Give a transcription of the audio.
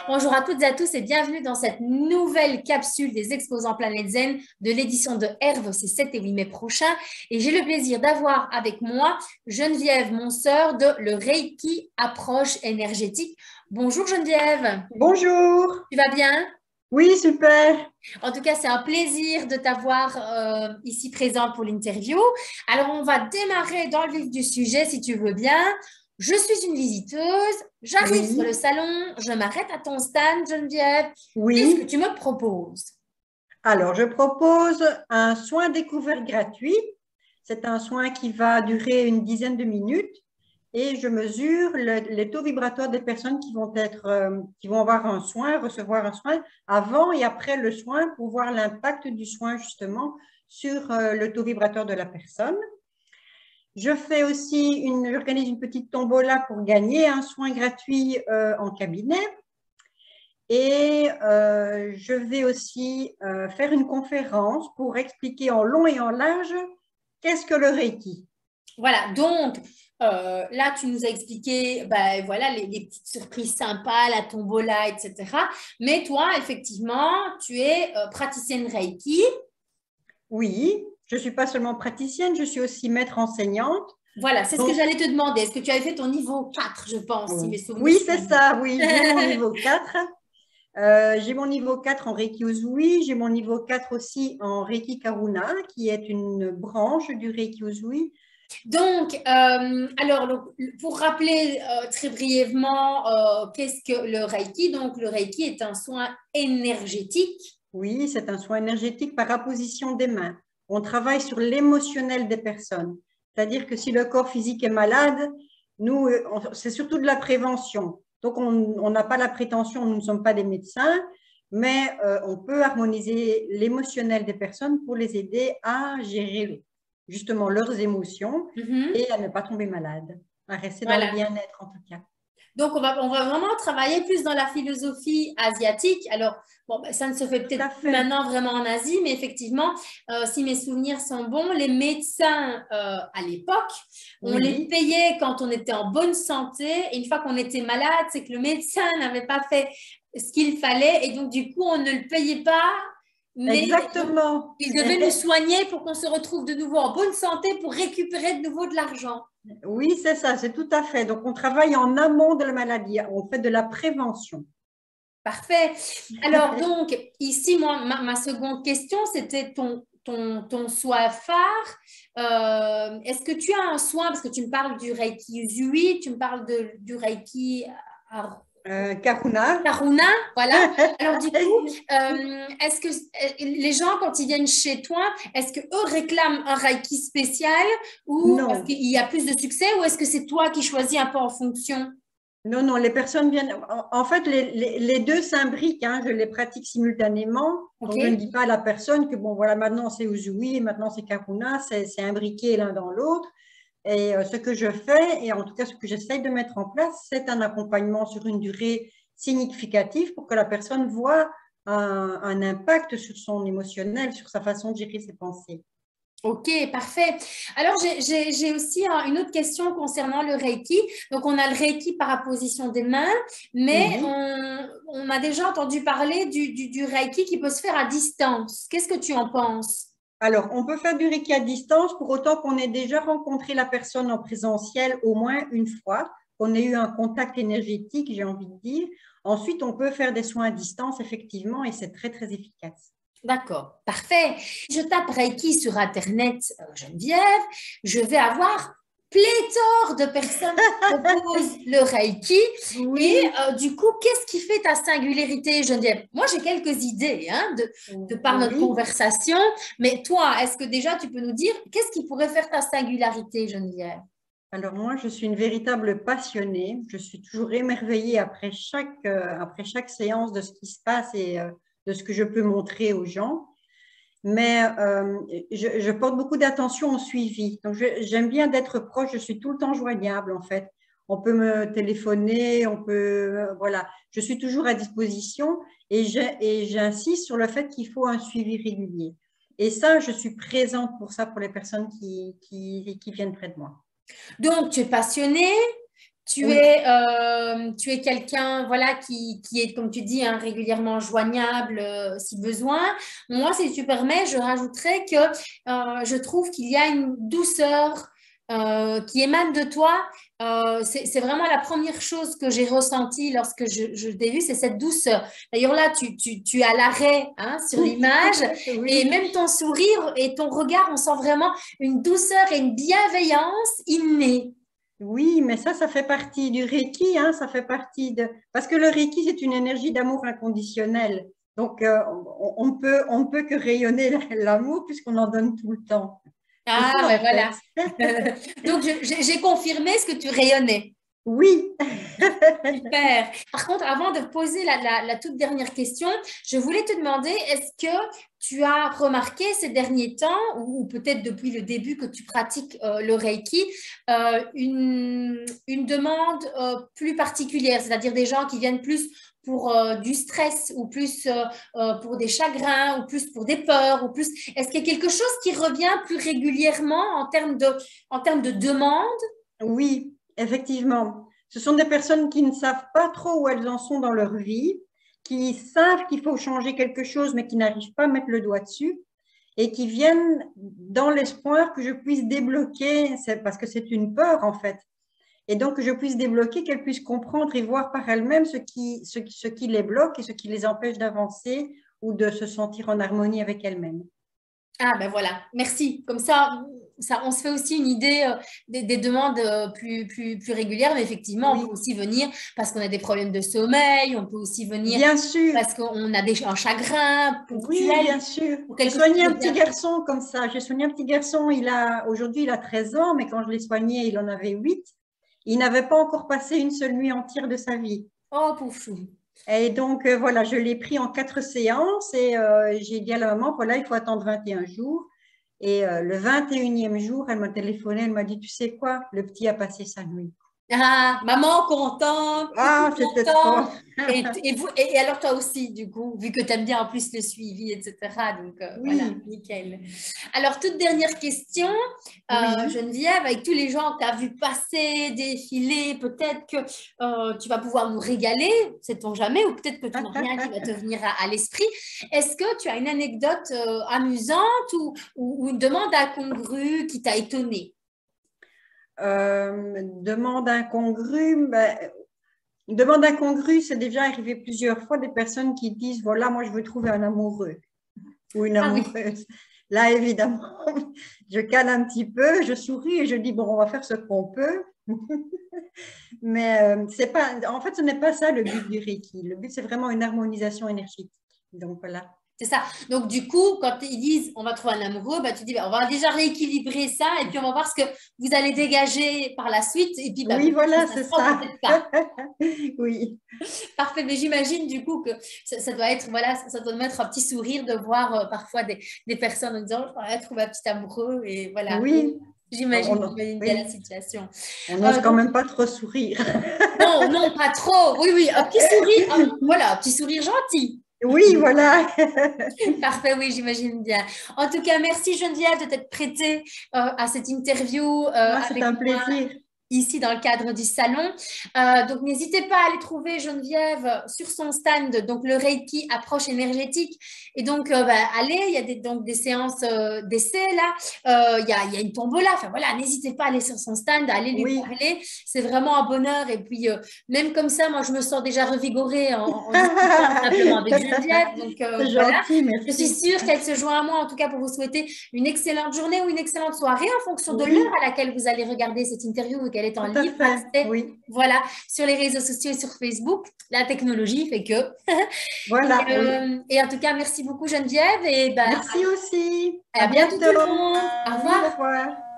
Bonjour à toutes et à tous et bienvenue dans cette nouvelle capsule des exposants Planète Zen de l'édition de Herve, c'est 7 et 8 mai prochain. Et j'ai le plaisir d'avoir avec moi Geneviève Monseur de le Reiki Approche Énergétique. Bonjour Geneviève. Bonjour. Tu vas bien? Oui, super. En tout cas, c'est un plaisir de t'avoir ici présente pour l'interview. Alors, on va démarrer dans le vif du sujet si tu veux bien. Je suis une visiteuse, j'arrive sur le Oui, salon, je m'arrête à ton stand, Geneviève. Qu'est-ce que oui. tu me proposes? Alors, je propose un soin découvert gratuit. C'est un soin qui va durer une dizaine de minutes et je mesure les taux vibratoires des personnes qui vont avoir un soin, recevoir un soin avant et après le soin pour voir l'impact du soin justement sur le taux vibratoire de la personne. J'organise une petite tombola pour gagner un soin gratuit en cabinet. Et je vais aussi faire une conférence pour expliquer en long et en large qu'est-ce que le Reiki. Voilà, donc là, tu nous as expliqué ben, voilà, les petites surprises sympas, la tombola, etc. Mais toi, effectivement, tu es praticienne Reiki. Oui, je ne suis pas seulement praticienne, je suis aussi maître enseignante. Voilà, c'est ce que Donc, j'allais te demander. Est-ce que tu avais fait ton niveau 4, je pense, si mes souvenirs oui, sont c'est bons? ça, oui, j'ai mon niveau 4. J'ai mon niveau 4 en Reiki Usui, j'ai mon niveau 4 aussi en Reiki Karuna, qui est une branche du Reiki Usui. Donc, pour rappeler très brièvement qu'est-ce que le Reiki, donc le Reiki est un soin énergétique. Oui, c'est un soin énergétique par apposition des mains. On travaille sur l'émotionnel des personnes. C'est-à-dire que si le corps physique est malade, nous, c'est surtout de la prévention. Donc, on n'a pas la prétention, nous ne sommes pas des médecins, mais on peut harmoniser l'émotionnel des personnes pour les aider à gérer justement leurs émotions Mhm. et à ne pas tomber malade, à rester dans le Voilà. bien-être en tout cas. Donc, on va vraiment travailler plus dans la philosophie asiatique. Alors, bon, ben, ça ne se fait Tout peut-être à plus fait. maintenant vraiment en Asie, mais effectivement, si mes souvenirs sont bons, les médecins à l'époque, on les Oui, payait quand on était en bonne santé. Et une fois qu'on était malade, c'est que le médecin n'avait pas fait ce qu'il fallait. Et donc, du coup, on ne le payait pas, mais donc, exactement. il devait nous soigner pour qu'on se retrouve de nouveau en bonne santé pour récupérer de nouveau de l'argent. Oui, c'est ça, c'est tout à fait. Donc, on travaille en amont de la maladie, on fait de la prévention. Parfait. Alors, donc, ici, moi, ma seconde question, c'était ton soin phare. Est-ce que tu as un soin, parce que tu me parles du Reiki Usui, tu me parles du Reiki Karuna. Karuna, voilà. Alors, du coup, est-ce que les gens, quand ils viennent chez toi, est-ce que eux réclament un Reiki spécial ou parce Non, qu'il y a plus de succès ou est-ce que c'est toi qui choisis un peu en fonction? non, non, les personnes viennent. En fait, les deux s'imbriquent, hein, je les pratique simultanément. OK? Donc, je ne dis pas à la personne que, bon, voilà, maintenant c'est Uzui et maintenant c'est Karuna, c'est imbriqué l'un dans l'autre. Et ce que je fais, et en tout cas ce que j'essaye de mettre en place, c'est un accompagnement sur une durée significative pour que la personne voit un impact sur son émotionnel, sur sa façon de gérer ses pensées. Ok, parfait. Alors, j'ai aussi une autre question concernant le Reiki. Donc, on a le Reiki par apposition des mains, mais Oui. on a déjà entendu parler du Reiki qui peut se faire à distance. Qu'est-ce que tu en penses? Alors, on peut faire du Reiki à distance pour autant qu'on ait déjà rencontré la personne en présentiel au moins une fois, qu'on ait eu un contact énergétique, j'ai envie de dire. Ensuite, on peut faire des soins à distance, effectivement, et c'est très, très efficace. D'accord, parfait. Je tape Reiki sur Internet, Geneviève, je vais avoir pléthore de personnes qui proposent le Reiki. Et Oui, du coup, qu'est-ce qui fait ta singularité, Geneviève? Moi, j'ai quelques idées hein, de par notre oui. conversation, mais toi, est-ce que déjà tu peux nous dire qu'est-ce qui pourrait faire ta singularité, Geneviève? Alors moi, je suis une véritable passionnée. Je suis toujours émerveillée après chaque séance de ce qui se passe et de ce que je peux montrer aux gens. Mais je porte beaucoup d'attention au suivi. Donc, j'aime bien d'être proche. Je suis tout le temps joignable, en fait. On peut me téléphoner, voilà. Je suis toujours à disposition et j'insiste sur le fait qu'il faut un suivi régulier. Et ça, je suis présente pour ça, pour les personnes qui viennent près de moi. Donc, tu es passionnée, Tu es quelqu'un voilà, qui est, comme tu dis, hein, régulièrement joignable si besoin. Moi, si tu permets, je rajouterais que je trouve qu'il y a une douceur qui émane de toi. C'est vraiment la première chose que j'ai ressentie lorsque je t'ai vu, c'est cette douceur. D'ailleurs, là, tu as l'arrêt hein, sur l'image et Oui. même ton sourire et ton regard, on sent vraiment une douceur et une bienveillance innée. Oui, mais ça fait partie du Reiki, hein, ça fait partie de... Parce que le Reiki, c'est une énergie d'amour inconditionnel. Donc, on ne peut que rayonner l'amour puisqu'on en donne tout le temps. C'est Ah, ça, ben en voilà. fait. Donc, j'ai confirmé ce que tu rayonnais. Oui. Super. Par contre, avant de poser la toute dernière question, je voulais te demander, est-ce que tu as remarqué ces derniers temps, ou peut-être depuis le début que tu pratiques le Reiki, une demande plus particulière, c'est-à-dire des gens qui viennent plus pour du stress ou plus pour des chagrins ou plus pour des peurs ou plus est-ce qu'il y a quelque chose qui revient plus régulièrement en termes de demande? Oui, effectivement. Ce sont des personnes qui ne savent pas trop où elles en sont dans leur vie, qui savent qu'il faut changer quelque chose, mais qui n'arrivent pas à mettre le doigt dessus, et qui viennent dans l'espoir que je puisse débloquer, parce que c'est une peur en fait, et donc que je puisse débloquer, qu'elles puissent comprendre et voir par elles-mêmes ce qui les bloque et ce qui les empêche d'avancer ou de se sentir en harmonie avec elles-mêmes. Ah ben voilà, merci. Comme ça, on se fait aussi une idée des demandes plus régulières, mais effectivement, on Oui, peut aussi venir parce qu'on a des problèmes de sommeil, on peut aussi venir bien sûr. parce qu'on a un chagrin Oui, ponctuel, bien sûr. pour J'ai quelque chose soigné de un petit bien. garçon comme ça. J'ai soigné un petit garçon, aujourd'hui, il a 13 ans, mais quand je l'ai soigné, il en avait 8. Il n'avait pas encore passé une seule nuit entière de sa vie. Oh, poufou. Et donc, voilà, je l'ai pris en 4 séances et j'ai dit à la maman, voilà, il faut attendre 21 jours. Et le 21e jour, elle m'a téléphoné, elle m'a dit, tu sais quoi, le petit a passé sa nuit. Ah, maman contente, coucou Ah, c'était trop. content. Et alors toi aussi, du coup, vu que tu aimes bien en plus le suivi, etc. Donc voilà, Oui, nickel. Alors, toute dernière question, oui. Geneviève, avec tous les gens que tu as vu passer, défiler, peut-être que tu vas pouvoir nous régaler, sait-on jamais, ou peut-être que tu n'as rien qui va te venir à l'esprit. Est-ce que tu as une anecdote amusante ou une demande incongrue qui t'a étonnée? Demande incongrue, ben, demande incongrue, c'est déjà arrivé plusieurs fois des personnes qui disent, voilà, moi je veux trouver un amoureux ou une Ah oui. amoureuse. Là, évidemment, je cale un petit peu, je souris et je dis, bon, on va faire ce qu'on peut. Mais c'est pas, en fait, ce n'est pas ça le but du Reiki. Le but, c'est vraiment une harmonisation énergétique. Donc voilà. C'est ça. Donc, du coup, quand ils disent on va trouver un amoureux, bah, tu dis bah, on va déjà rééquilibrer ça et puis on va voir ce que vous allez dégager par la suite. Et puis, bah, Oui, peut-être que voilà, ça c'est se fera, ça. peut-être pas. Oui. Parfait. Mais j'imagine du coup que ça doit être, voilà, ça doit mettre un petit sourire de voir parfois des personnes en disant je vais trouver un petit amoureux. Et voilà. Oui. J'imagine bien la Oui. situation. On n'ose quand Donc, même pas trop sourire. non, non, pas trop. Oui, oui, un petit sourire. Voilà, un petit sourire gentil. Oui, voilà. Parfait, oui, j'imagine bien. En tout cas, merci Geneviève de t'être prêtée à cette interview Ah, c'est avec un moi plaisir. ici dans le cadre du salon. Donc, n'hésitez pas à aller trouver Geneviève sur son stand, donc le Reiki approche énergétique. Et donc, allez, il y a donc des séances d'essai là, il y a une tombola. Enfin voilà, n'hésitez pas à aller sur son stand, à aller lui Oui. parler. C'est vraiment un bonheur. Et puis, même comme ça, moi, je me sens déjà revigorée en discutant simplement avec Geneviève. Donc, C'est voilà. gentil, Je suis merci. sûre qu'elle se joint à moi, en tout cas, pour vous souhaiter une excellente journée ou une excellente soirée en fonction de l'heure Oui, à laquelle vous allez regarder cette interview ou qu'elle est en tout à libre fait. accès. Oui. Voilà, sur les réseaux sociaux et sur Facebook. La technologie fait que. Voilà, oui. Et en tout cas, merci beaucoup Geneviève et ben, Merci aussi. À à bientôt bientôt. tout le monde. Au Oui, au revoir. revoir.